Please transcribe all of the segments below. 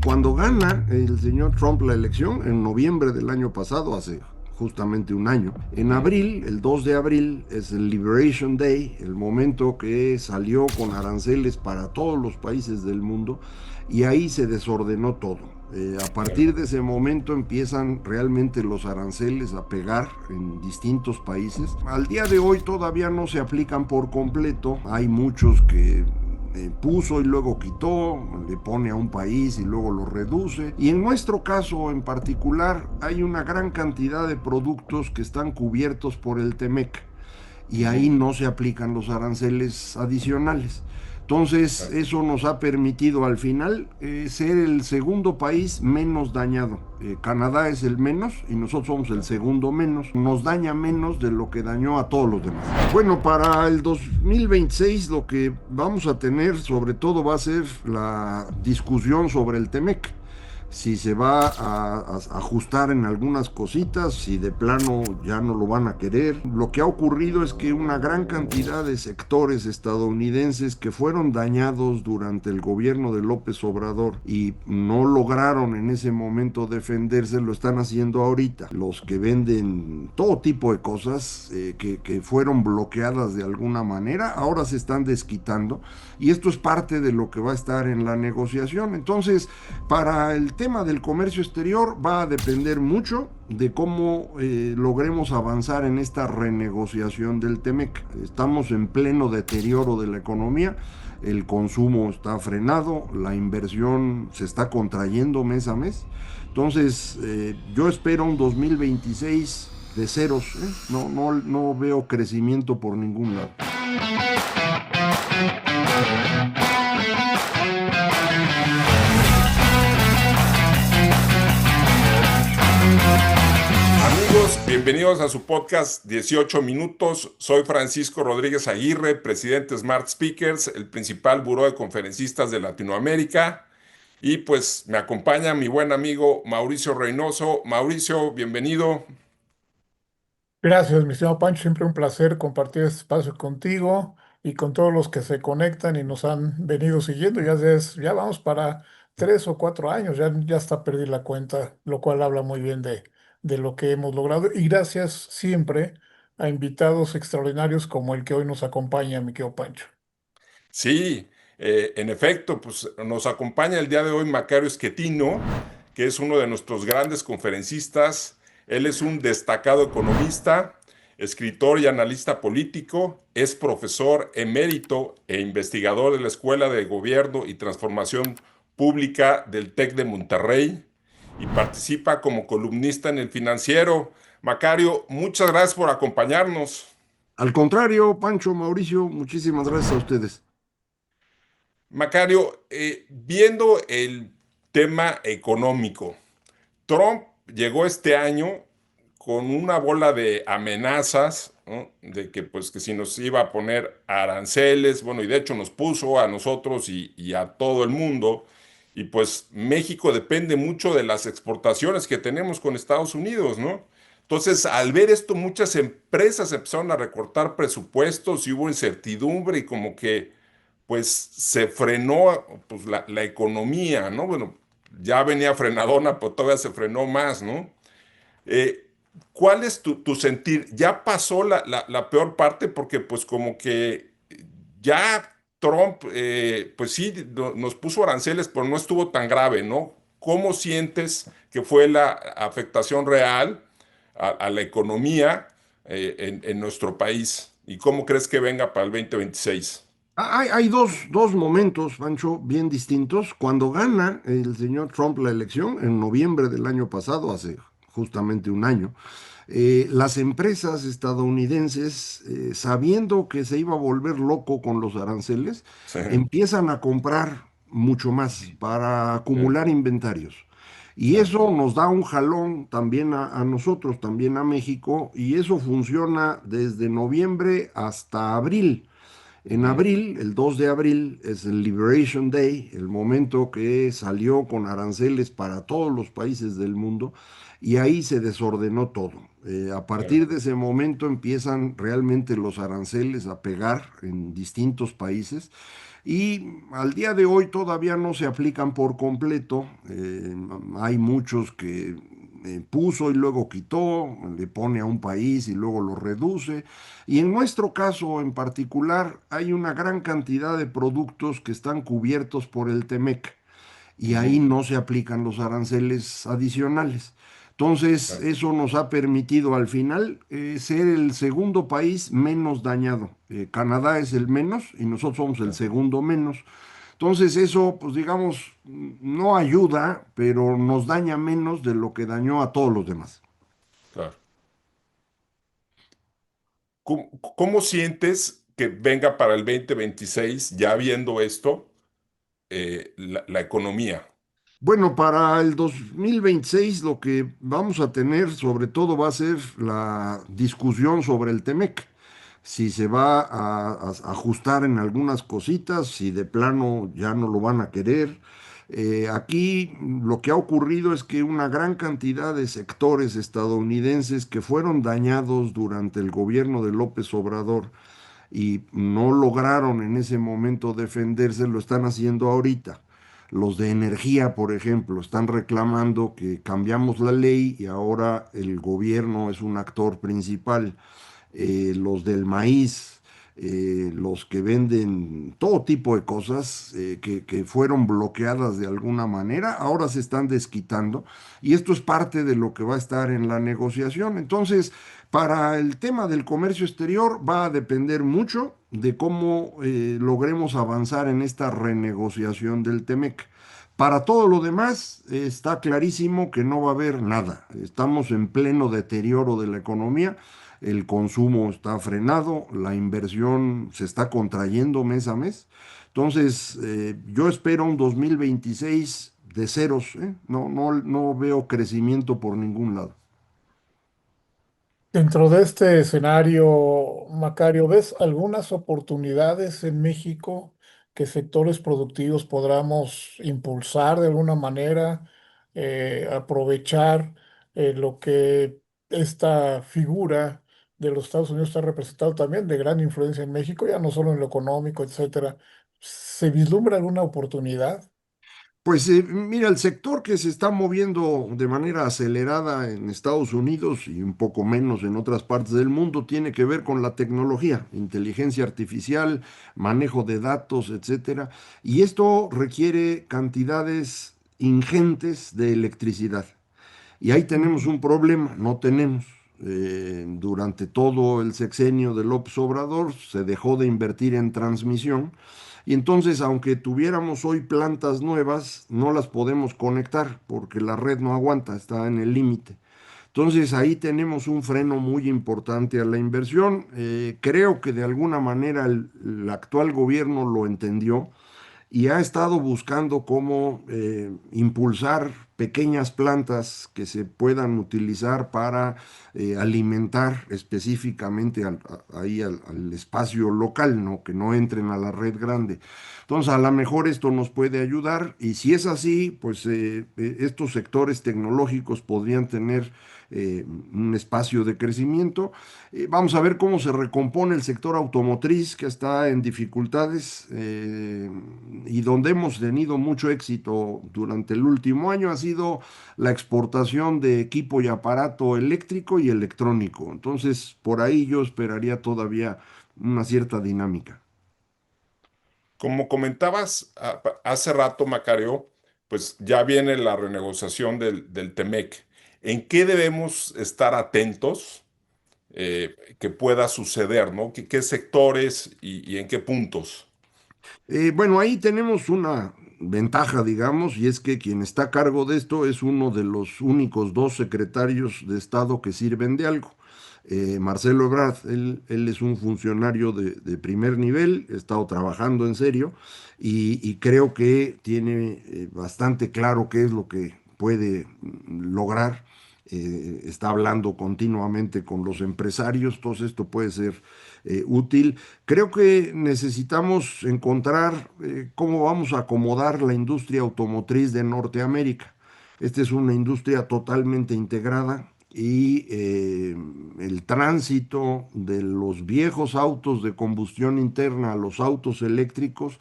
Cuando gana el señor Trump la elección en noviembre del año pasado, hace justamente un año, en abril, el 2 de abril, es el Liberation Day, el momento que salió con aranceles para todos los países del mundo, y ahí se desordenó todo. A partir de ese momento empiezan realmente los aranceles a pegar en distintos países. Al día de hoy todavía no se aplican por completo. Hay muchos que puso y luego quitó, le pone a un país y luego lo reduce. Y en nuestro caso en particular hay una gran cantidad de productos que están cubiertos por el TEMEC y ahí Ujú. no se aplican los aranceles adicionales. Entonces, eso nos ha permitido al final ser el segundo país menos dañado. Canadá es el menos y nosotros somos el segundo menos. Nos daña menos de lo que dañó a todos los demás. Bueno, para el 2026 lo que vamos a tener sobre todo va a ser la discusión sobre el TEMEC, si se va a ajustar en algunas cositas, si de plano ya no lo van a querer. Lo que ha ocurrido es que una gran cantidad de sectores estadounidenses que fueron dañados durante el gobierno de López Obrador y no lograron en ese momento defenderse, lo están haciendo ahorita. Los que venden todo tipo de cosas que fueron bloqueadas de alguna manera, ahora se están desquitando y esto es parte de lo que va a estar en la negociación. Entonces, para el tema del comercio exterior va a depender mucho de cómo logremos avanzar en esta renegociación del TEMEC. Estamos en pleno deterioro de la economía, el consumo está frenado, la inversión se está contrayendo mes a mes. Entonces, yo espero un 2026 de ceros, ¿eh? No veo crecimiento por ningún lado. Amigos, bienvenidos a su podcast 18 minutos. Soy Francisco Rodríguez Aguirre, presidente de Smart Speakers, el principal buró de conferencistas de Latinoamérica. Y pues me acompaña mi buen amigo Mauricio Reynoso. Mauricio, bienvenido. Gracias, mi estimado Pancho. Siempre un placer compartir este espacio contigo y con todos los que se conectan y nos han venido siguiendo. Ya vamos para 3 o 4 años, ya hasta perdí la cuenta, lo cual habla muy bien de lo que hemos logrado. Y gracias siempre a invitados extraordinarios como el que hoy nos acompaña, mi querido Pancho. Sí, en efecto, pues nos acompaña el día de hoy Macario Esquetino, que es uno de nuestros grandes conferencistas. Él es un destacado economista, escritor y analista político, es profesor emérito e investigador de la Escuela de Gobierno y Transformación Pública del TEC de Monterrey y participa como columnista en El Financiero. Macario, muchas gracias por acompañarnos. Al contrario, Pancho, Mauricio, muchísimas gracias a ustedes. Macario, viendo el tema económico, Trump llegó este año con una bola de amenazas, ¿no? De que pues que si nos iba a poner aranceles, bueno, y de hecho nos puso a nosotros y a todo el mundo, y pues México depende mucho de las exportaciones que tenemos con Estados Unidos, ¿no? Entonces, al ver esto, muchas empresas empezaron a recortar presupuestos y hubo incertidumbre y como que pues se frenó pues, la economía, ¿no? Bueno, ya venía frenadona, pero todavía se frenó más, ¿no? Eh, ¿Cuál es tu sentir? ¿Ya pasó la peor parte? Porque pues como que ya Trump, pues sí, nos puso aranceles, pero no estuvo tan grave, ¿no? ¿Cómo sientes que fue la afectación real a la economía en nuestro país? ¿Y cómo crees que venga para el 2026? Hay dos momentos, Pancho, bien distintos. Cuando gana el señor Trump la elección, en noviembre del año pasado, hace justamente un año, las empresas estadounidenses, sabiendo que se iba a volver loco con los aranceles, Sí, empiezan a comprar mucho más para sí, acumular inventarios. Y sí. eso nos da un jalón también a nosotros, también a México, y eso funciona desde noviembre hasta abril. En Ujú. abril, el 2 de abril, es el Liberation Day, el momento que salió con aranceles para todos los países del mundo y ahí se desordenó todo. A Sí. partir de ese momento empiezan realmente los aranceles a pegar en distintos países. y al día de hoy todavía no se aplican por completo. Hay muchos que puso y luego quitó, le pone a un país y luego lo reduce. Y en nuestro caso en particular hay una gran cantidad de productos que están cubiertos por el TEMEC y ahí Ujú, no se aplican los aranceles adicionales. Entonces, claro, eso nos ha permitido al final ser el segundo país menos dañado. Canadá es el menos y nosotros somos el claro, segundo menos. Entonces, eso, pues digamos, no ayuda, pero nos daña menos de lo que dañó a todos los demás. claro. ¿Cómo sientes que venga para el 2026, ya viendo esto, la economía? Bueno, para el 2026 lo que vamos a tener sobre todo va a ser la discusión sobre el TEMEC. Si se va a ajustar en algunas cositas, si de plano ya no lo van a querer. Aquí lo que ha ocurrido es que una gran cantidad de sectores estadounidenses que fueron dañados durante el gobierno de López Obrador y no lograron en ese momento defenderse, lo están haciendo ahorita. Los de energía, por ejemplo, están reclamando que cambiamos la ley y ahora el gobierno es un actor principal. Los del maíz, los que venden todo tipo de cosas que fueron bloqueadas de alguna manera, ahora se están desquitando y esto es parte de lo que va a estar en la negociación. Entonces, para el tema del comercio exterior va a depender mucho de cómo logremos avanzar en esta renegociación del TEMEC. Para todo lo demás, está clarísimo que no va a haber nada. Estamos en pleno deterioro de la economía, el consumo está frenado, la inversión se está contrayendo mes a mes. Entonces, yo espero un 2026 de ceros, ¿eh? No veo crecimiento por ningún lado. Dentro de este escenario, Macario, ¿ves algunas oportunidades en México que sectores productivos podamos impulsar de alguna manera, aprovechar lo que esta figura de los Estados Unidos está representado también de gran influencia en México, ya no solo en lo económico, etcétera? ¿Se vislumbra alguna oportunidad? Pues mira, el sector que se está moviendo de manera acelerada en Estados Unidos y un poco menos en otras partes del mundo tiene que ver con la tecnología, inteligencia artificial, manejo de datos, etcétera. Y esto requiere cantidades ingentes de electricidad. Y ahí tenemos un problema, no tenemos. Durante todo el sexenio de López Obrador se dejó de invertir en transmisión y entonces aunque tuviéramos hoy plantas nuevas, no las podemos conectar porque la red no aguanta, está en el límite. Entonces ahí tenemos un freno muy importante a la inversión. Creo que de alguna manera el actual gobierno lo entendió y ha estado buscando cómo impulsar pequeñas plantas que se puedan utilizar para alimentar específicamente ahí al espacio local, ¿no? Que no entren a la red grande. Entonces, a lo mejor esto nos puede ayudar y si es así, pues estos sectores tecnológicos podrían tener un espacio de crecimiento. Vamos a ver cómo se recompone el sector automotriz que está en dificultades y donde hemos tenido mucho éxito durante el último año ha sido la exportación de equipo y aparato eléctrico y electrónico. Entonces, por ahí yo esperaría todavía una cierta dinámica. Como comentabas hace rato, Macario, pues ya viene la renegociación del TEMEC. ¿En qué debemos estar atentos que pueda suceder, ¿no? ¿Qué sectores y en qué puntos? Bueno, ahí tenemos una ventaja, digamos, y es que quien está a cargo de esto es uno de los únicos dos secretarios de Estado que sirven de algo. Marcelo Ebrard, él es un funcionario de primer nivel, ha estado trabajando en serio y creo que tiene bastante claro qué es lo que puede lograr. Está hablando continuamente con los empresarios, todo esto puede ser útil. Creo que necesitamos encontrar cómo vamos a acomodar la industria automotriz de Norteamérica. Esta es una industria totalmente integrada. y el tránsito de los viejos autos de combustión interna a los autos eléctricos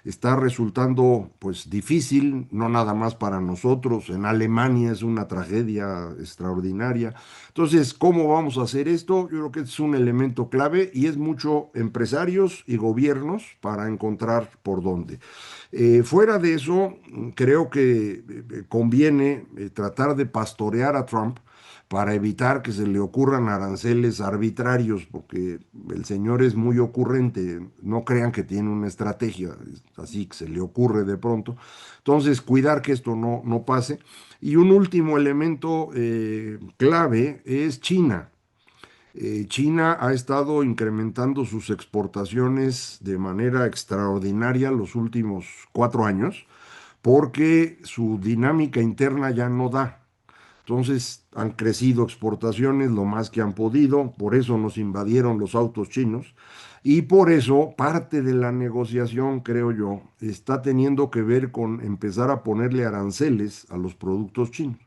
está resultando pues difícil, no nada más para nosotros, en Alemania es una tragedia extraordinaria. Entonces, ¿cómo vamos a hacer esto? Yo creo que es un elemento clave y es mucho empresarios y gobiernos para encontrar por dónde. Fuera de eso, creo que conviene tratar de pastorear a Trump para evitar que se le ocurran aranceles arbitrarios, porque el señor es muy ocurrente, no crean que tiene una estrategia, es así que se le ocurre de pronto. Entonces, cuidar que esto no pase. Y un último elemento clave es China. China ha estado incrementando sus exportaciones de manera extraordinaria los últimos 4 años porque su dinámica interna ya no da. Entonces han crecido exportaciones lo más que han podido, por eso nos invadieron los autos chinos y por eso parte de la negociación, creo yo, está teniendo que ver con empezar a ponerle aranceles a los productos chinos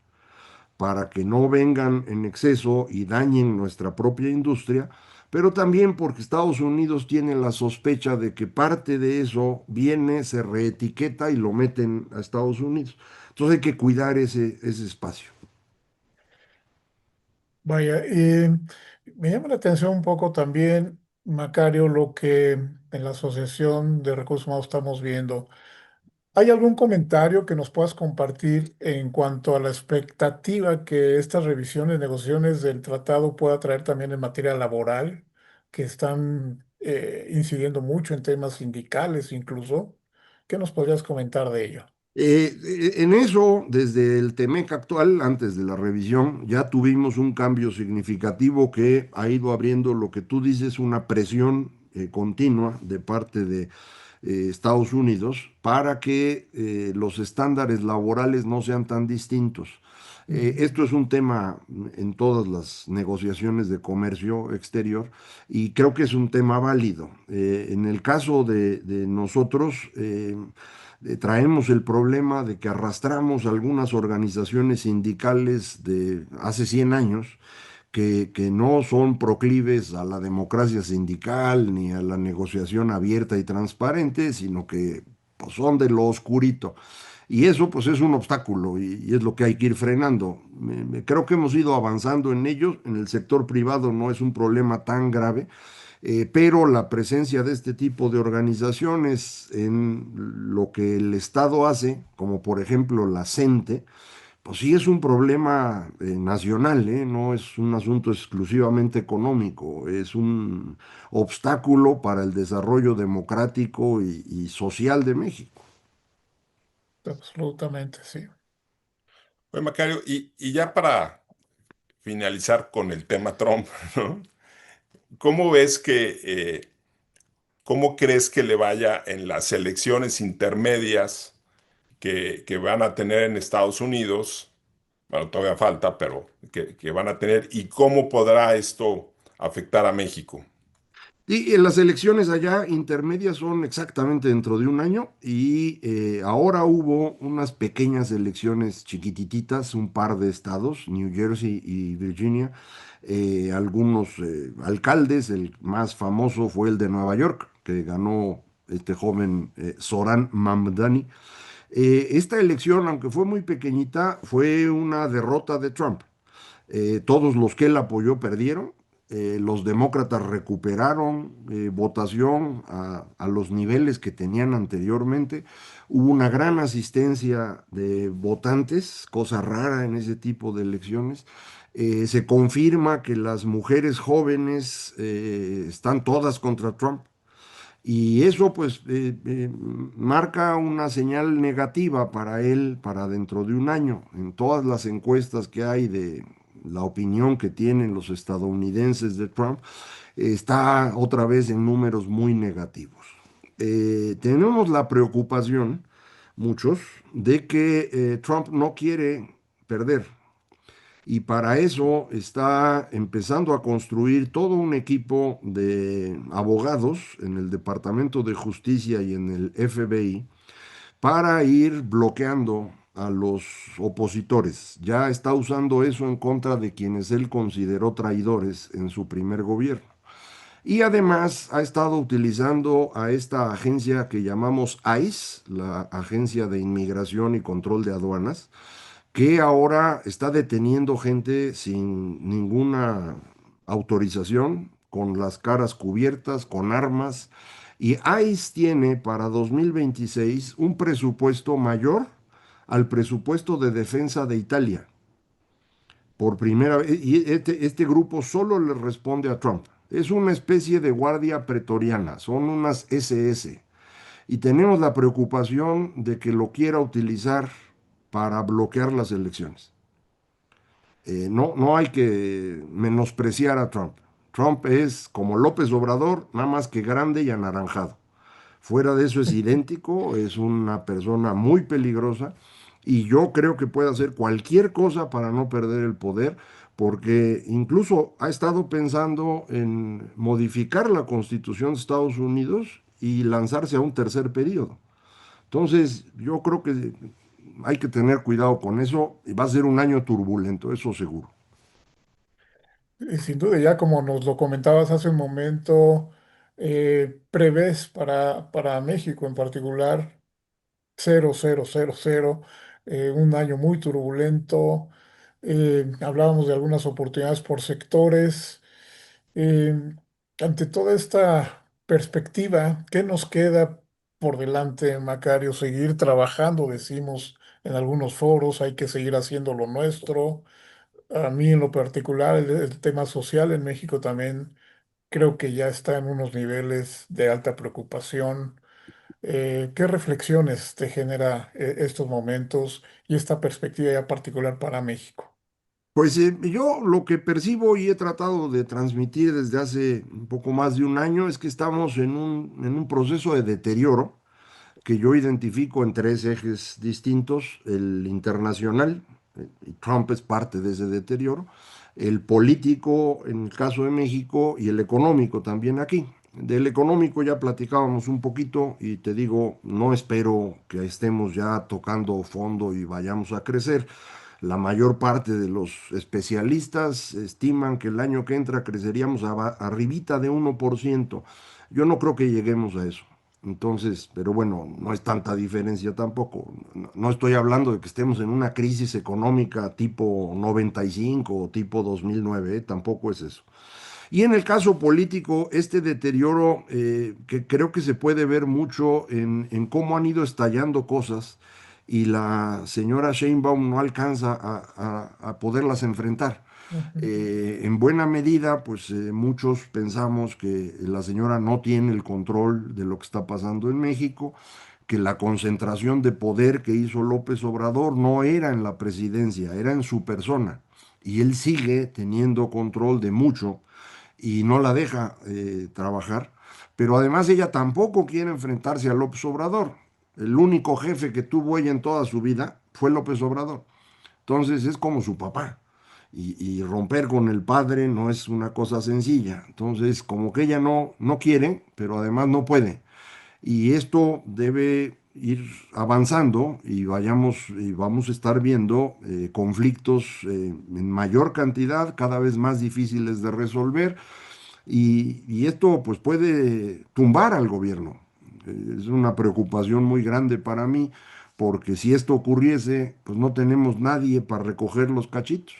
para que no vengan en exceso y dañen nuestra propia industria, pero también porque Estados Unidos tiene la sospecha de que parte de eso viene, se reetiqueta y lo meten a Estados Unidos. Entonces hay que cuidar ese espacio. Vaya, y me llama la atención un poco también, Macario, lo que en la Asociación de Recursos Humanos estamos viendo. ¿Hay algún comentario que nos puedas compartir en cuanto a la expectativa que estas revisiones, negociaciones del tratado pueda traer también en materia laboral, que están incidiendo mucho en temas sindicales incluso? ¿Qué nos podrías comentar de ello? En eso, desde el TEMEC actual, antes de la revisión, ya tuvimos un cambio significativo que ha ido abriendo lo que tú dices, una presión continua de parte de Estados Unidos para que los estándares laborales no sean tan distintos. Ujú. Esto es un tema en todas las negociaciones de comercio exterior y creo que es un tema válido. En el caso de nosotros, traemos el problema de que arrastramos algunas organizaciones sindicales de hace 100 años que no son proclives a la democracia sindical ni a la negociación abierta y transparente, sino que pues, son de lo oscurito. Y eso pues es un obstáculo y es lo que hay que ir frenando. Creo que hemos ido avanzando en ello. En el sector privado no es un problema tan grave, pero la presencia de este tipo de organizaciones en lo que el Estado hace, como por ejemplo la CENTE, pues sí es un problema nacional, ¿eh? No es un asunto exclusivamente económico, es un obstáculo para el desarrollo democrático y social de México. Absolutamente, sí. Oye, Macario, y ya para finalizar con el tema Trump, ¿no? ¿Cómo ves cómo crees que le vaya en las elecciones intermedias que van a tener en Estados Unidos? Bueno, todavía falta, pero que van a tener, y cómo podrá esto afectar a México. Y las elecciones allá intermedias son exactamente dentro de un año y ahora hubo unas pequeñas elecciones chiquitititas, un par de estados, New Jersey y Virginia, algunos alcaldes, el más famoso fue el de Nueva York, que ganó este joven Zoran Mamdani. Esta elección, aunque fue muy pequeñita, fue una derrota de Trump. Todos los que él apoyó perdieron. Los demócratas recuperaron votación a los niveles que tenían anteriormente. Hubo una gran asistencia de votantes, cosa rara en ese tipo de elecciones. Se confirma que las mujeres jóvenes están todas contra Trump. Y eso pues marca una señal negativa para él para dentro de un año. En todas las encuestas que hay de la opinión que tienen los estadounidenses de Trump, está otra vez en números muy negativos. Tenemos la preocupación, muchos, de que Trump no quiere perder y para eso está empezando a construir todo un equipo de abogados en el Departamento de Justicia y en el FBI para ir bloqueando a los opositores. Ya está usando eso en contra de quienes él consideró traidores en su primer gobierno. Y además ha estado utilizando a esta agencia que llamamos ICE, la Agencia de Inmigración y Control de Aduanas, que ahora está deteniendo gente sin ninguna autorización, con las caras cubiertas, con armas. Y ICE tiene para 2026 un presupuesto mayor al presupuesto de defensa de Italia. Por primera vez, y este grupo solo le responde a Trump. Es una especie de guardia pretoriana, son unas SS. Y tenemos la preocupación de que lo quiera utilizar para bloquear las elecciones. No hay que menospreciar a Trump. Trump es como López Obrador, nada más que grande y anaranjado. Fuera de eso es idéntico, es una persona muy peligrosa y yo creo que puede hacer cualquier cosa para no perder el poder, porque incluso ha estado pensando en modificar la Constitución de Estados Unidos y lanzarse a un tercer periodo. Entonces, yo creo que hay que tener cuidado con eso y va a ser un año turbulento, eso seguro. Y sin duda, ya como nos lo comentabas hace un momento, prevés para México en particular 0, 0, 0, 0, un año muy turbulento. Hablábamos de algunas oportunidades por sectores. Eh, Ante toda esta perspectiva, ¿qué nos queda por delante, Macario? Seguir trabajando, decimos en algunos foros, hay que seguir haciendo lo nuestro. A mí en lo particular, el tema social en México también creo que ya está en unos niveles de alta preocupación. ¿Qué reflexiones te genera estos momentos y esta perspectiva ya particular para México? Pues yo lo que percibo y he tratado de transmitir desde hace un poco más de un año es que estamos en un proceso de deterioro que yo identifico en tres ejes distintos: el internacional, y Trump es parte de ese deterioro; el político en el caso de México y el económico también aquí. Del económico ya platicábamos un poquito y te digo, no espero que estemos ya tocando fondo y vayamos a crecer. La mayor parte de los especialistas estiman que el año que entra creceríamos arribita de 1%. Yo no creo que lleguemos a eso. Entonces, pero bueno, no es tanta diferencia tampoco. No estoy hablando de que estemos en una crisis económica tipo 95 o tipo 2009, tampoco es eso. Y en el caso político, este deterioro que creo que se puede ver mucho en cómo han ido estallando cosas y la señora Sheinbaum no alcanza a poderlas enfrentar. Ujú. En buena medida, pues muchos pensamos que la señora no tiene el control de lo que está pasando en México, que la concentración de poder que hizo López Obrador no era en la presidencia, era en su persona. Y él sigue teniendo control de mucho y no la deja trabajar. Pero además ella tampoco quiere enfrentarse a López Obrador. El único jefe que tuvo ella en toda su vida fue López Obrador. Entonces es como su papá. Y romper con el padre no es una cosa sencilla. Entonces, como que ella no quiere, pero además no puede. Y esto debe ir avanzando y vamos a estar viendo conflictos en mayor cantidad, cada vez más difíciles de resolver. Y esto pues puede tumbar al gobierno. Es una preocupación muy grande para mí, porque si esto ocurriese, pues no tenemos nadie para recoger los cachitos.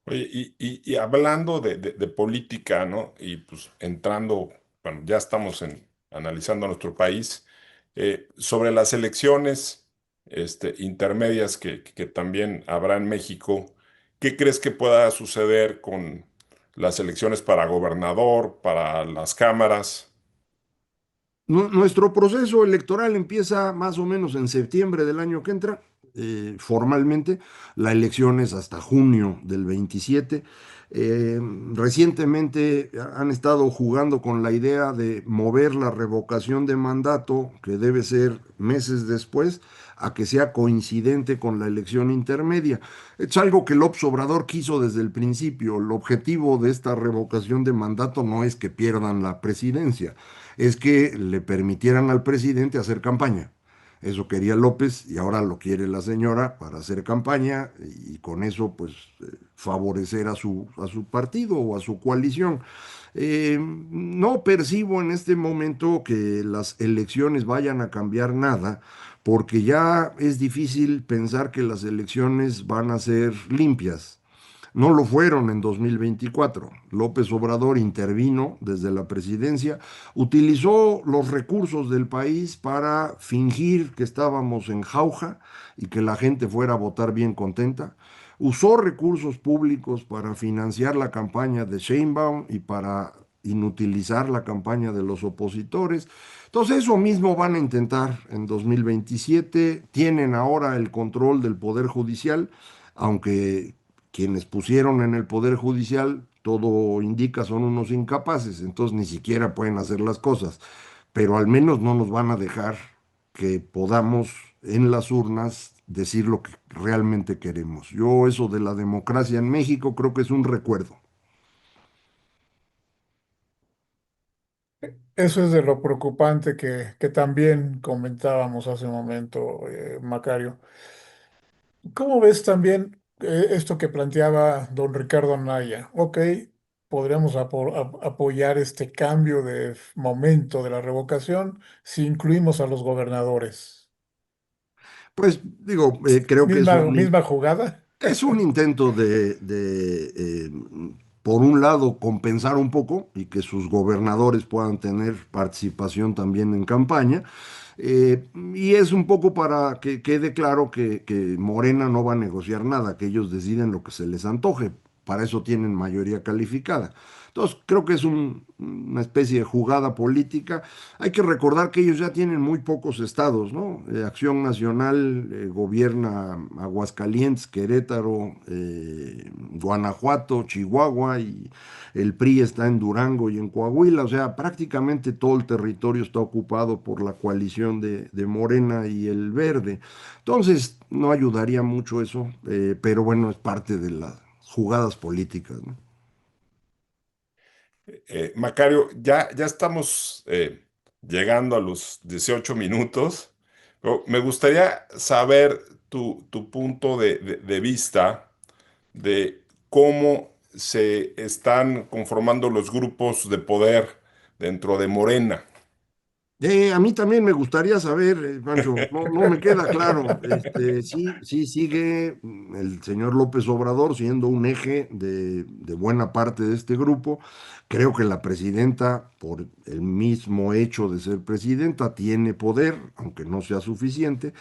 Oye, y hablando de política, ¿no? Y pues entrando, bueno, ya estamos analizando nuestro país, sobre las elecciones intermedias que también habrá en México, ¿qué crees que pueda suceder con las elecciones para gobernador, para las cámaras? Nuestro proceso electoral empieza más o menos en septiembre del año que entra, formalmente. La elección es hasta junio del 27. Eh, Recientemente han estado jugando con la idea de mover la revocación de mandato, que debe ser meses después, a que sea coincidente con la elección intermedia. Es algo que López Obrador quiso desde el principio. El objetivo de esta revocación de mandato no es que pierdan la presidencia, es que le permitieran al presidente hacer campaña. Eso quería López y ahora lo quiere la señora para hacer campaña y con eso pues favorecer a su partido o a su coalición. No percibo en este momento que las elecciones vayan a cambiar nada, porque ya es difícil pensar que las elecciones van a ser limpias. No lo fueron en 2024. López Obrador intervino desde la presidencia, utilizó los recursos del país para fingir que estábamos en jauja y que la gente fuera a votar bien contenta. Usó recursos públicos para financiar la campaña de Sheinbaum y para inutilizar la campaña de los opositores. Entonces eso mismo van a intentar en 2027. Tienen ahora el control del Poder Judicial, aunque quienes pusieron en el Poder Judicial, todo indica, son unos incapaces, entonces ni siquiera pueden hacer las cosas, pero al menos no nos van a dejar que podamos en las urnas decir lo que realmente queremos. Yo eso de la democracia en México creo que es un recuerdo. Eso es de lo preocupante que también comentábamos hace un momento, Macario. ¿Cómo ves también esto que planteaba don Ricardo Anaya? Ok, podríamos apoyar este cambio de momento de la revocación si incluimos a los gobernadores. Pues digo, creo que Misma jugada. es un intento por un lado, compensar un poco y que sus gobernadores puedan tener participación también en campaña. Y es un poco para que quede claro que Morena no va a negociar nada, que ellos deciden lo que se les antoje. Para eso tienen mayoría calificada. Entonces, creo que es una especie de jugada política. Hay que recordar que ellos ya tienen muy pocos estados, ¿no? Acción Nacional gobierna Aguascalientes, Querétaro, Guanajuato, Chihuahua y el PRI está en Durango y en Coahuila. O sea, prácticamente todo el territorio está ocupado por la coalición de Morena y el Verde. Entonces, no ayudaría mucho eso, pero bueno, es parte de las jugadas políticas, ¿no? Macario, ya estamos llegando a los 18 minutos, pero me gustaría saber tu punto de vista de cómo se están conformando los grupos de poder dentro de Morena. A mí también me gustaría saber, Pancho, no me queda claro, sí, sí sigue el señor López Obrador siendo un eje de buena parte de este grupo. Creo que la presidenta, por el mismo hecho de ser presidenta, tiene poder, aunque no sea suficiente,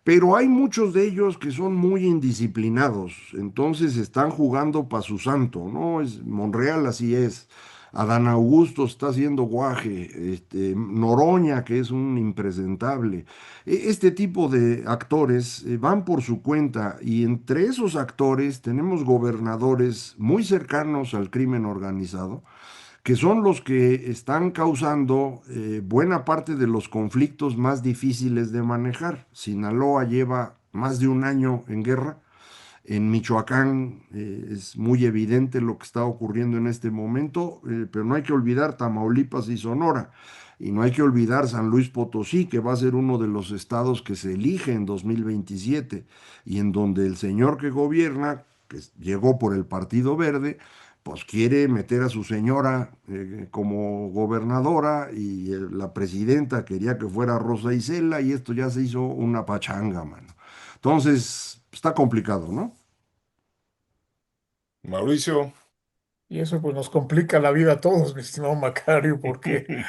pero hay muchos de ellos que son muy indisciplinados, entonces están jugando para su santo, ¿no? Monreal así es. Adán Augusto está haciendo guaje, Noroña, que es un impresentable. Este tipo de actores van por su cuenta y entre esos actores tenemos gobernadores muy cercanos al crimen organizado, que son los que están causando buena parte de los conflictos más difíciles de manejar. Sinaloa lleva más de un año en guerra. En Michoacán es muy evidente lo que está ocurriendo en este momento, pero no hay que olvidar Tamaulipas y Sonora. Y no hay que olvidar San Luis Potosí, que va a ser uno de los estados que se elige en 2027 y en donde el señor que gobierna, llegó por el Partido Verde, pues quiere meter a su señora como gobernadora y la presidenta quería que fuera Rosa Isela y esto ya se hizo una pachanga, mano. Entonces, está complicado, ¿no? Mauricio. Y eso pues nos complica la vida a todos, mi estimado Macario, porque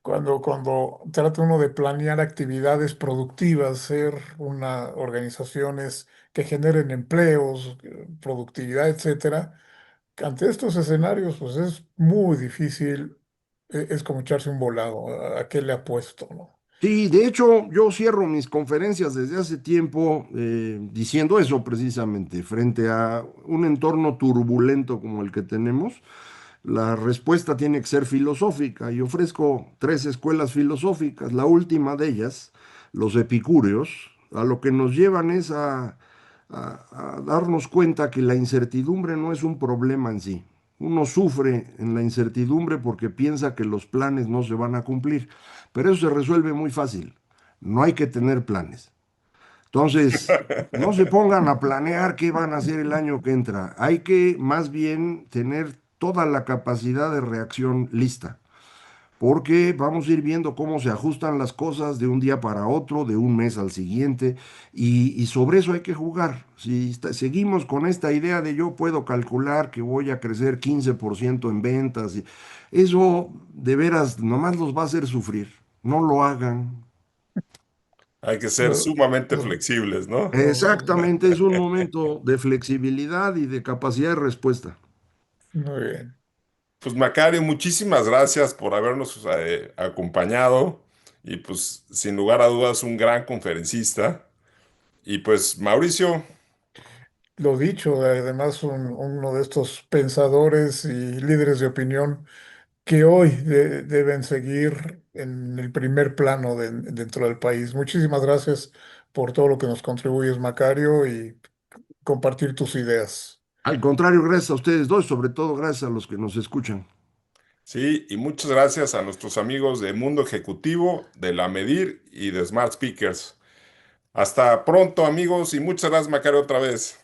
cuando trata uno de planear actividades productivas, ser una organizaciones que generen empleos, productividad, etcétera, ante estos escenarios, pues es muy difícil, es como echarse un volado, ¿a qué le apuesto, no? Sí, de hecho, yo cierro mis conferencias desde hace tiempo diciendo eso precisamente, frente a un entorno turbulento como el que tenemos, la respuesta tiene que ser filosófica y ofrezco tres escuelas filosóficas. La última de ellas, los epicúreos, a lo que nos llevan es a darnos cuenta que la incertidumbre no es un problema en sí. Uno sufre en la incertidumbre porque piensa que los planes no se van a cumplir, pero eso se resuelve muy fácil. no hay que tener planes. Entonces, no se pongan a planear qué van a hacer el año que entra. Hay que más bien tener toda la capacidad de reacción lista, porque vamos a ir viendo cómo se ajustan las cosas de un día para otro, de un mes al siguiente, y sobre eso hay que jugar. Si seguimos con esta idea de yo puedo calcular que voy a crecer 15% en ventas, eso de veras nomás los va a hacer sufrir. No lo hagan. Hay que ser Lo- sumamente lo- flexibles, ¿no? Exactamente, es un momento de flexibilidad y de capacidad de respuesta. Muy bien. Pues Macario, muchísimas gracias por habernos acompañado y pues sin lugar a dudas un gran conferencista. Y pues Mauricio, Lo dicho, además uno de estos pensadores y líderes de opinión que hoy deben seguir en el primer plano dentro del país. Muchísimas gracias por todo lo que nos contribuyes, Macario, y compartir tus ideas. Al contrario, gracias a ustedes dos, sobre todo gracias a los que nos escuchan. sí, y muchas gracias a nuestros amigos de Mundo Ejecutivo, de La Medir y de Smart Speakers. Hasta pronto, amigos, y muchas gracias, Macario, otra vez.